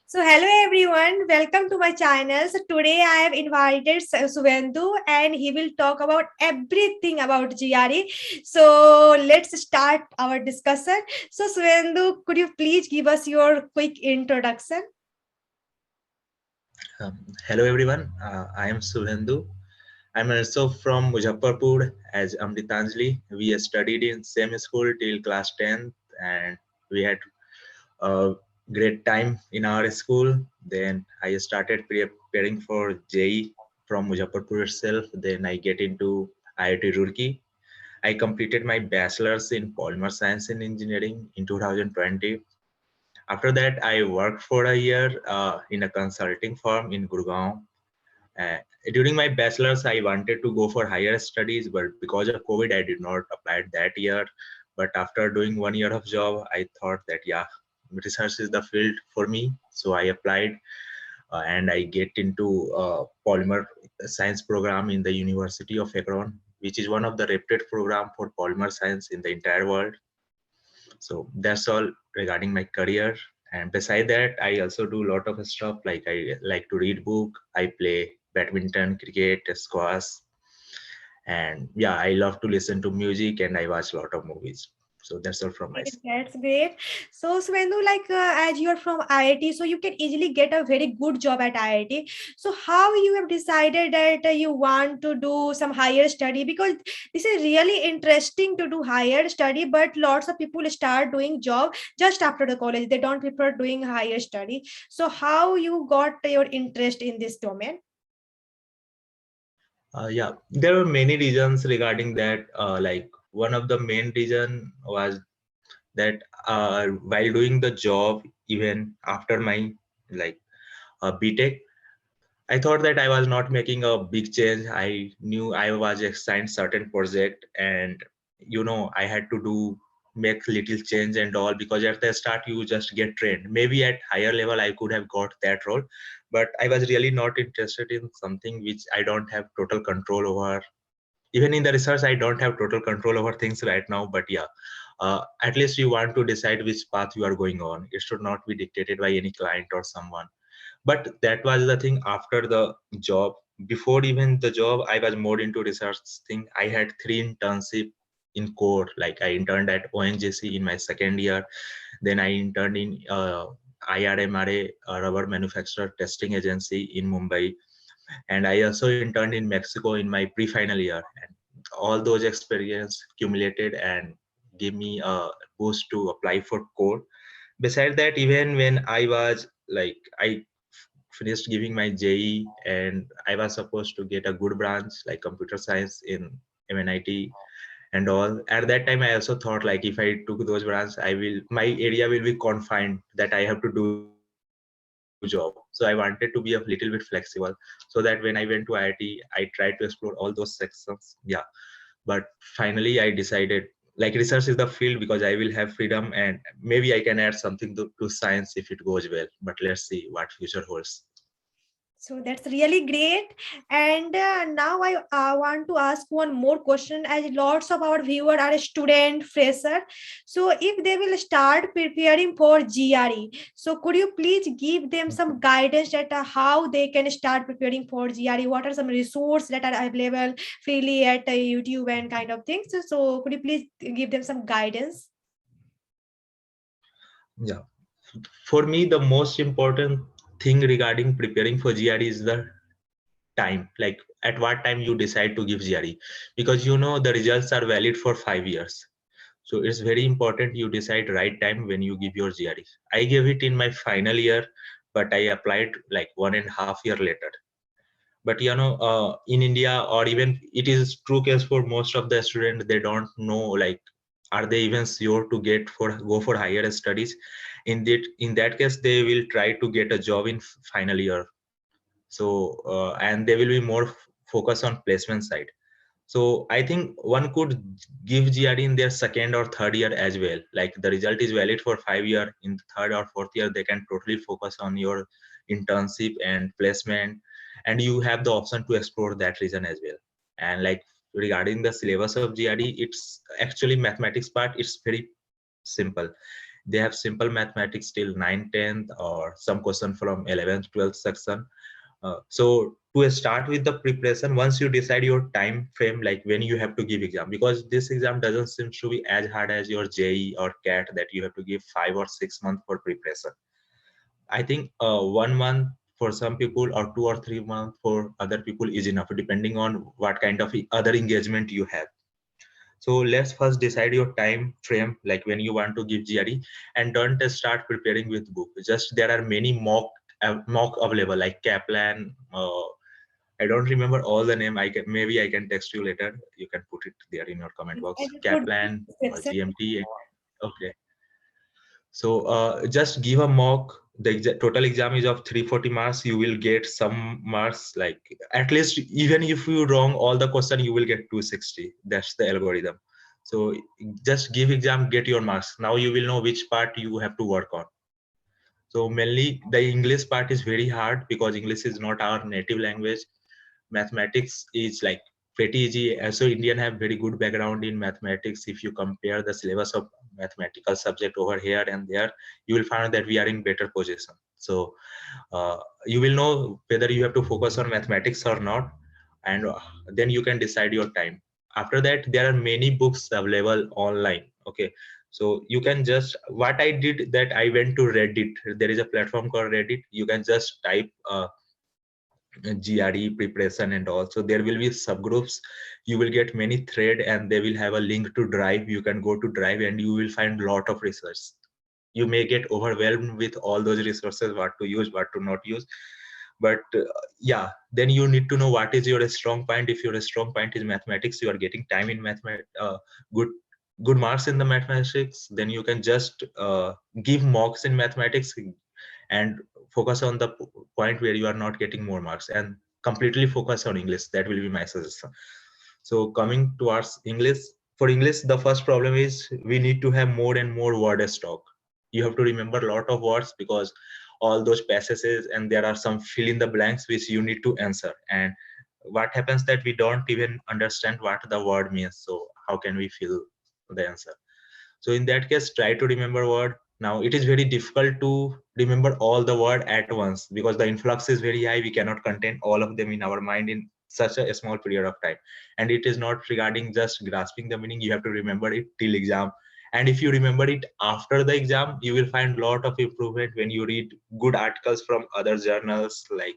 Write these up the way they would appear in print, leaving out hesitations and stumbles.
So hello everyone, welcome to my channel. So today I have invited Suvendu and he will talk about everything about GRE. So let's start our discussion. So Suvendu, could you please give us your quick introduction? Hello everyone, I am Suvendu. I'm also from Muzaffarpur as Amritanjali. We studied in same school till class 10th and we had a great time in our school. Then I started preparing for JE from Muzaffarpur itself. Then I get into IIT Roorkee. I completed my bachelor's in polymer science and engineering in 2020. After that, I worked for a year in a consulting firm in Gurgaon. uh, During my bachelor's, I wanted to go for higher studies, but because of COVID, I did not apply that year. But after doing 1 year of job, I thought that yeah, research is the field for me. So I applied and I get into polymer science program in the University of Akron, which is one of the reputed program for polymer science in the entire world. So that's all regarding my career. And beside that, I also do a lot of stuff like I like to read book, I play badminton, cricket, squash, and yeah, I love to listen to music and I watch a lot of movies. So that's all from my Okay, side. that's great. So Suvendu, as you're from IIT, so you can easily get a very good job at IIT. So how you have decided that you want to do some higher study? Because this is really interesting to do higher study, but lots of people start doing job just after the college. They don't prefer doing higher study. So how you got your interest in this domain? Yeah, there were many reasons regarding that. Like one of the main reason was that while doing the job, even after my like BTech, I thought that I was not making a big change. I knew I was assigned certain project, and I had to do make little change and all, because at the start you just get trained. Maybe at higher level I could have got that role, but I was really not interested in something which I don't have total control over. Even in the research, I don't have total control over things right now. But yeah, at least you want to decide which path you are going on. It should not be dictated by any client or someone. But that was the thing after the job. Before even the job, I was more into research thing. I had 3 internship in core. Like I interned at ONGC in my second year. Then I interned in IRMRA, a rubber manufacturer testing agency in Mumbai. And I also interned in Mexico in my pre-final year. And all those experience accumulated and gave me a boost to apply for core. Beside that, even when I was like I finished giving my JE and I was supposed to get a good branch like computer science in MNIT and all. At that time, I also thought like if I took those branches, my area will be confined that I have to do job. So I wanted to be a little bit flexible so that when I went to IIT, I tried to explore all those sections. Yeah, but finally I decided like research is the field because I will have freedom and maybe I can add something to science if it goes well. But let's see what future holds. So that's really great. And now I want to ask one more question, as lots of our viewers are student, fresher. So if they will start preparing for GRE, so could you please give them some guidance that how they can start preparing for GRE? What are some resources that are available freely at YouTube and kind of things? So could you please give them some guidance? Yeah, for me the most important thing regarding preparing for GRE is the time, like at what time you decide to give GRE, because the results are valid for 5 years. So it's very important you decide right time when you give your GRE. I gave it in my final year, but I applied like 1.5 year later. But in India, or even it is true case for most of the students, they don't know like are they even sure to go for higher studies. In that case they will try to get a job in final year. So and they will be more focused on placement side. So I think one could give GRE in their second or third year as well. Like the result is valid for 5 year. In the third or fourth year, they can totally focus on your internship and placement, and you have the option to explore that region as well. And like regarding the syllabus of GRE, it's actually mathematics part. It's very simple. They have simple mathematics till 9th, 10th, or some question from 11th, 12th section. So to start with the preparation, once you decide your time frame, like when you have to give exam, because this exam doesn't seem to be as hard as your JE or CAT that you have to give 5 or 6 months for preparation. I think 1 month for some people or 2 or 3 months for other people is enough, depending on what kind of other engagement you have. So let's first decide your time frame, like when you want to give GRE, and don't start preparing with book. Just there are many mock available like Kaplan. I don't remember all the name. I can text you later. You can put it there in your comment box. And it would be Kaplan or description. GMT. Okay. So just give a mock. The total exam is of 340 marks. You will get some marks, like at least even if you wrong all the question, you will get 260. That's the algorithm. So just give exam, get your marks. Now you will know which part you have to work on. So mainly the English part is very hard because English is not our native language. Mathematics is like pretty easy. Also, Indian have very good background in mathematics. If you compare the syllabus of mathematical subject over here and there, you will find that we are in better position. So you will know whether you have to focus on mathematics or not, and then you can decide your time. After that, there are many books available online. Okay, so you can just, what I did, that I went to Reddit. There is a platform called Reddit. You can just type GRE preparation and all. So there will be subgroups. You will get many thread, and they will have a link to Drive. You can go to Drive and you will find lot of research. You may get overwhelmed with all those resources, what to use, what to not use. But yeah, then you need to know what is your strong point. If your strong point is mathematics, you are getting time in mathematics, good good marks in the mathematics, then you can just give mocks in mathematics and focus on the point where you are not getting more marks, and completely focus on English. That will be my suggestion. So coming towards English, for English, the first problem is we need to have more and more word stock. You have to remember a lot of words, because all those passages, and there are some fill in the blanks which you need to answer. And what happens that we don't even understand what the word means. So how can we fill the answer? So in that case, try to remember word. Now it is very difficult to remember all the word at once because the influx is very high. We cannot contain all of them in our mind in such a small period of time. And it is not regarding just grasping the meaning. You have to remember it till exam. And if you remember it after the exam, you will find a lot of improvement when you read good articles from other journals like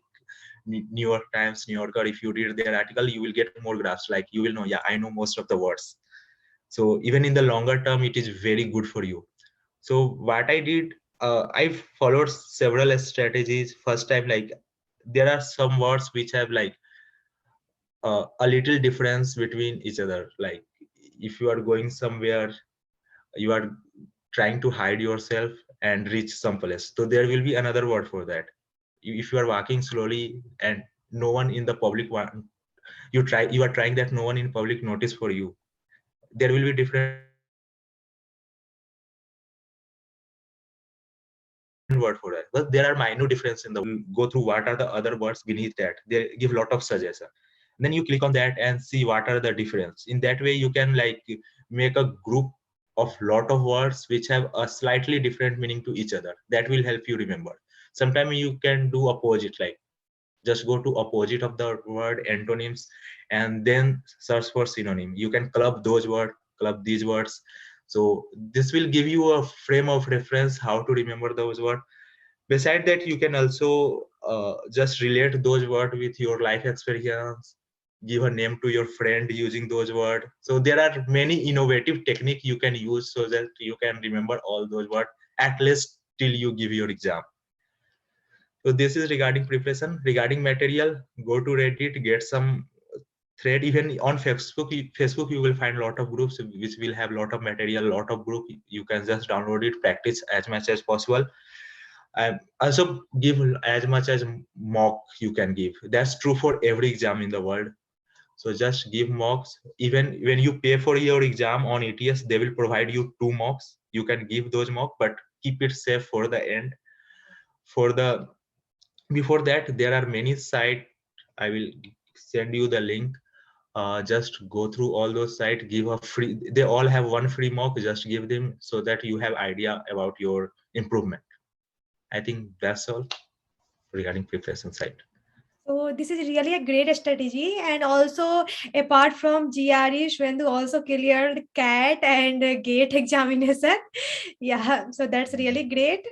New York Times, New Yorker. If you read their article, you will get more grasp. Like you will know, yeah, I know most of the words. So even in the longer term, it is very good for you. So what I did, I followed several strategies. First time, like there are some words which have like a little difference between each other. Like if you are going somewhere, you are trying to hide yourself and reach some place, so there will be another word for that. If you are walking slowly and no one in the public one, you are trying that no one in public notice for you, there will be different word for that. But there are minute difference in the word. So just go through what are the other words beneath that. They give lot of suggestion. Then you click on that and see what are the difference. In that way, you can like make a group of lot of words which have a slightly different meaning to each other. That will help you remember. Sometimes you can do opposite, like just go to opposite of the word antonyms and then search for synonym. You can club those words, club these words. So this will give you a frame of reference how to remember those words. Beside that, you can also just relate those words with your life experience, give a name to your friend using those words. So there are many innovative technique you can use so that you can remember all those words at least till you give your exam. So this is regarding preparation. Regarding material, go to Reddit, get some thread. Even on Facebook you will find a lot of groups which will have a lot of material, lot of group. You can just download it, practice as much as possible. Also give as much as mock you can give. That's true for every exam in the world. So just give mocks. Even when you pay for your exam on ATS, they will provide you 2 mocks. You can give those mock, but keep it safe for the end. For the before that, there are many sites. I will send you the link. just go through all those sites, give a free, they all have one free mock, just give them so that you have idea about your improvement. I think that's all regarding preparation side. So this is really a great strategy, and also apart from GRE, Shwendu also cleared CAT and GATE examination. Yeah, so that's really great.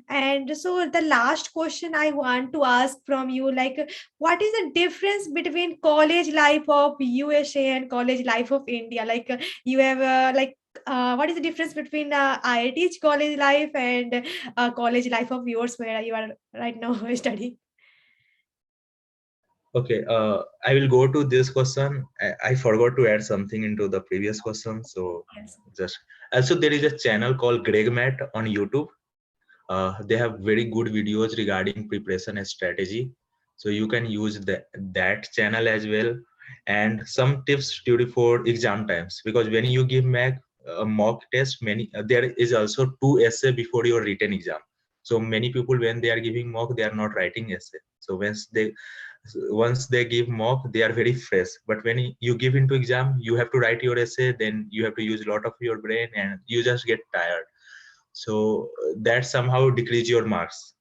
And so the last question I want to ask from you, like, what is the difference between college life of USA and college life of India? Like, you have what is the difference between IIT's college life and college life of yours, where you are right now studying? Okay, I will go to this question. I forgot to add something into the previous question. So Yes. just also there is a channel called Greg Matt on YouTube. They have very good videos regarding preparation and strategy. So you can use that channel as well. And some tips for exam times, because when you give a mock test, there is also 2 essay before your written exam. So many people, when they are giving mock, they are not writing essay. So once they give mock, they are very fresh. But when you give into exam, you have to write your essay, then you have to use a lot of your brain, and you just get tired. So that somehow decrease your marks.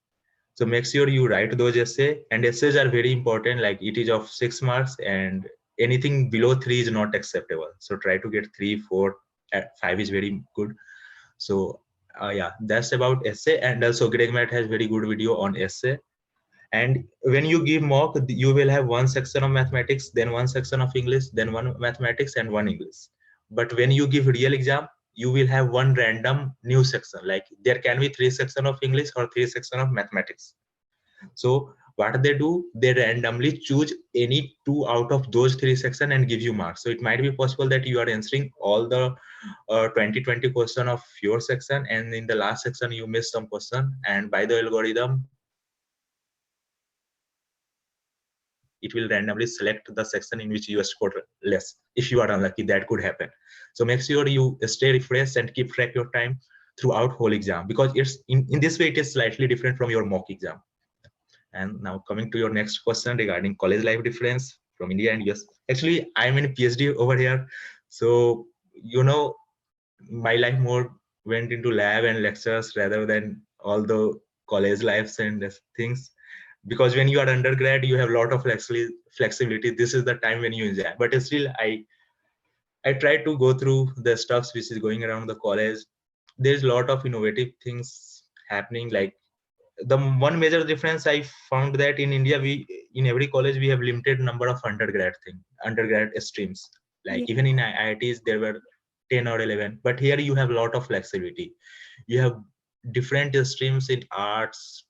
So make sure you write those essay, and essays are very important. Like it is of 6 marks, and anything below 3 is not acceptable. So try to get 3, 4, 5 is very good. So yeah, that's about essay. And also Greg Matt has very good video on essay. And when you give mock, you will have one section of mathematics, then one section of English, then one mathematics and one English. But when you give real exam, you will have one random new section. Like there can be 3 sections of English or 3 sections of mathematics. So what they do, they randomly choose any 2 out of those 3 sections and give you marks. So it might be possible that you are answering all the 20 question of your section, and in the last section you miss some question, and by the algorithm it will randomly select the section in which you scored less. If you are unlucky, that could happen. So make sure you stay refreshed and keep track your time throughout whole exam, because it's in this way it is slightly different from your mock exam. And now coming to your next question regarding college life difference from India and US. Actually, I'm in PhD over here. So, my life more went into lab and lectures rather than all the college lives and things. Because when you are undergrad, you have a lot of flexibility. This is the time when you enjoy. But still, I try to go through the stuffs which is going around the college. There's a lot of innovative things happening. Like the one major difference I found that in India, we in every college we have limited number of undergrad streams. Like Yeah. even in IITs there were 10 or 11, but here you have a lot of flexibility. You have different streams in arts,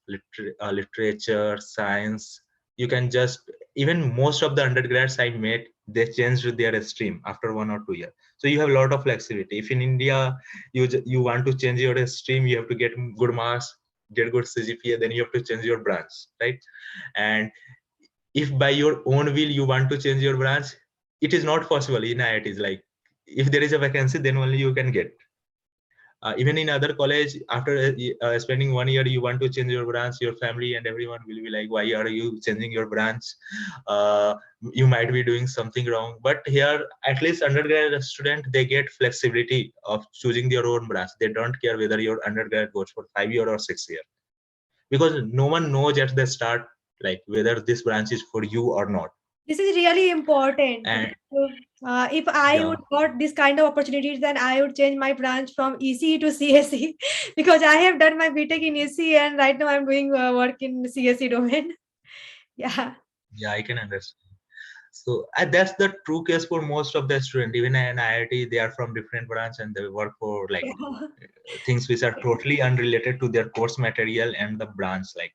literature, science. You can just, even most of the undergrads I met, they changed their stream after 1 or 2 years. So you have a lot of flexibility. If in India you want to change your stream, you have to get good marks, get good CGPA, then you have to change your branch, right? And if by your own will you want to change your branch, it is not possible in IITs. Like if there is a vacancy, then only you can get. Even in other college, after spending 1 year, you want to change your branch, your family and everyone will be like, why are you changing your branch? uh, you might be doing something wrong. But here, at least undergrad student, they get flexibility of choosing their own branch. They don't care whether your undergrad goes for 5 year or 6 year, because no one knows at the start like whether this branch is for you or not. This is really important. And If I yeah, would got this kind of opportunities, then I would change my branch from ECE to CSE because I have done my BTech in ECE and right now I'm doing work in CSE domain. Yeah. yeah, I can understand. So that's the true case for most of the student. Even in IIT, they are from different branch and they work for like Yeah. things which are totally unrelated to their course material and the branch. Like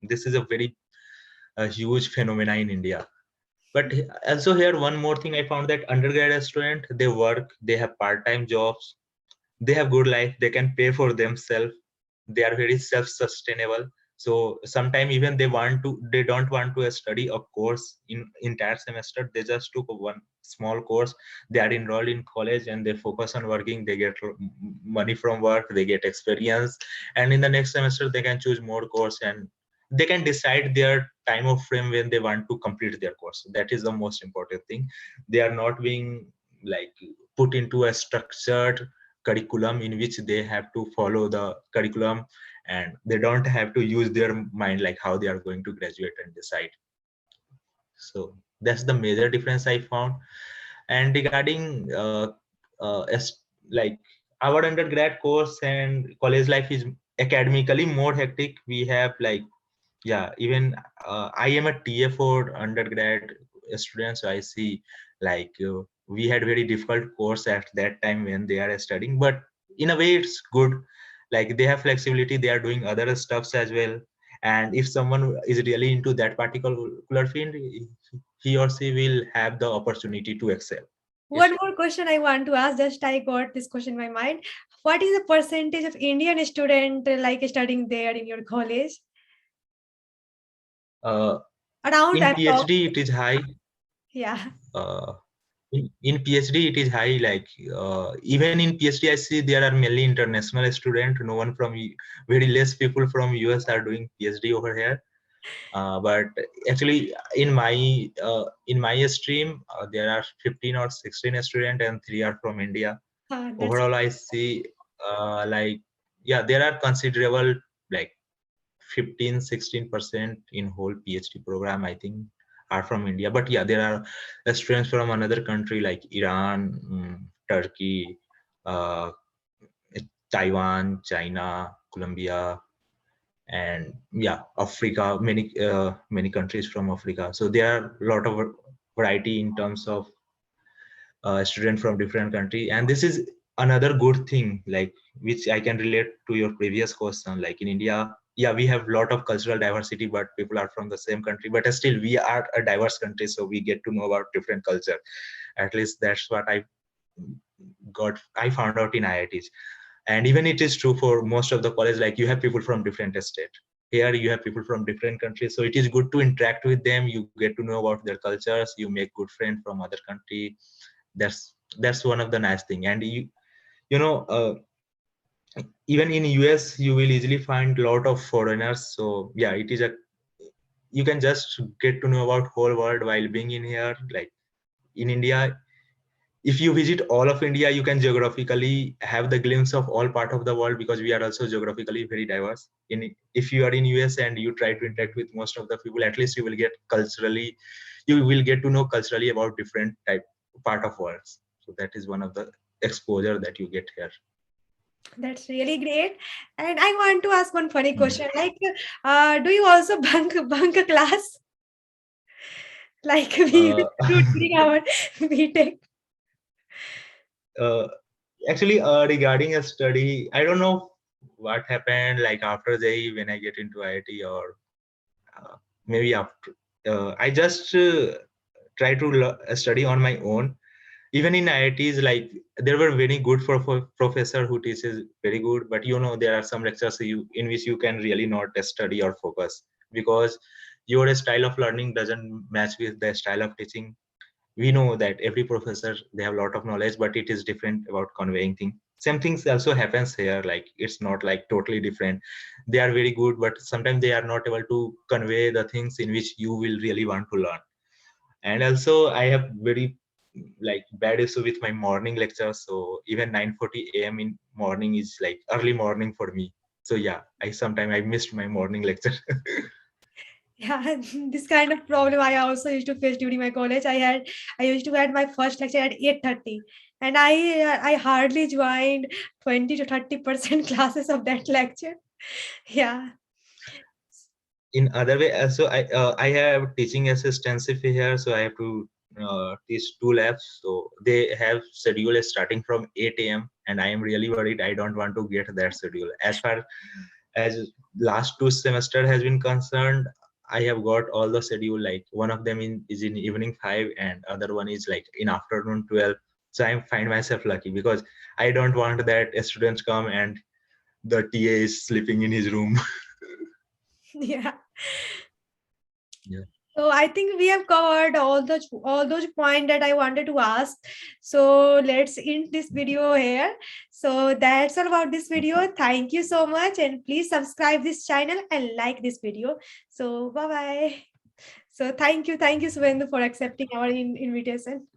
this is a very huge phenomena in India. But also here, one more thing I found, that undergraduate student, they work, they have part-time jobs, they have good life, they can pay for themselves, they are very self-sustainable. So sometimes even they don't want to study a course in entire semester. They just took one small course, they are enrolled in college and they focus on working. They get money from work, they get experience, and in the next semester they can choose more course and they can decide their time of frame when they want to complete their course. That is the most important thing. They are not being like put into a structured curriculum in which they have to follow the curriculum, and they don't have to use their mind like how they are going to graduate and decide. So that's the major difference I found. And regarding like our undergrad course and college life is academically more hectic. We have like, yeah, even I am a TA for undergrad students, so I see like we had very difficult course at that time when they are studying, but in a way it's good. Like they have flexibility, they are doing other stuffs as well, and if someone is really into that particular field, he or she will have the opportunity to excel. Yes. One more question I want to ask. Just I got this question in my mind. What is the percentage of Indian student like studying there in your college? uh, Around, in I'm PhD talking. it is high. Yeah. uh, in PhD it is high, like even in PhD I see there are mainly international students, no one from very less people from US are doing PhD over here. But actually in my stream there are 15 or 16 students and 3 are from India. That's Overall I see like, yeah, there are considerable like 15-16% in whole PhD program, I think, are from India. But yeah, there are students from another country like Iran, Turkey, uh, Taiwan, China, Colombia, and yeah, Africa. Many countries from Africa. So there are a lot of variety in terms of student from different country, and this is another good thing, like which I can relate to your previous question. Like in India, yeah, we have a lot of cultural diversity, but people are from the same country, but still we are a diverse country, so we get to know about different culture. At least that's what I found out in IITs. And even it is true for most of the college, like you have people from different state. Here you have people from different countries, so it is good to interact with them. You get to know about their cultures, you make good friends from other country. That's one of the nice thing. And you know even in US you will easily find a lot of foreigners. So yeah, it is a, you can just get to know about whole world while being in here. Like in India, if you visit all of India, you can geographically have the glimpse of all part of the world, because we are also geographically very diverse. In If you are in US and you try to interact with most of the people, at least you will get culturally, you will get to know culturally about different type part of worlds. So that is one of the exposure that you get here. that's really great. And I want to ask one funny Hmm. question. Like, do you also bunk a class like we uh, used to do during our BTech? uh, Actually, regarding a study, I don't know what happened like after JEE when I get into IIT, or uh, maybe after. I just try to study on my own. Even in IITs, like there were very good for professor who teaches very good, but there are some lectures in which you can really not study or focus, because your style of learning doesn't match with the style of teaching. We know that every professor, they have a lot of knowledge, but it is different about conveying things. Same things also happens here, like it's not like totally different. They are very good, but sometimes they are not able to convey the things in which you will really want to learn. And also I have very like bad issue with my morning lectures, so even 9:40 a.m. in morning is like early morning for me. So yeah, I sometimes I missed my morning lecture. Yeah, this kind of problem I also used to face during my college. I used to had my first lecture at 8:30, and I hardly joined 20 to 30% classes of that lecture. Yeah. In other way also, I have teaching assistance here, so I have to teach 2 labs. So they have schedule starting from 8 a.m. and I am really worried. I don't want to get that schedule. As far as last 2 semester has been concerned, I have got all the schedule. Like one of them is in evening 5 and other one is like in afternoon 12. So I find myself lucky, because I don't want that students come and the TA is sleeping in his room. Yeah. Yeah. So I think we have covered all those points that I wanted to ask. So let's end this video here. So that's all about this video. Thank you so much, and please subscribe this channel and like this video. So bye bye. So thank you, Suvendu, for accepting our invitation.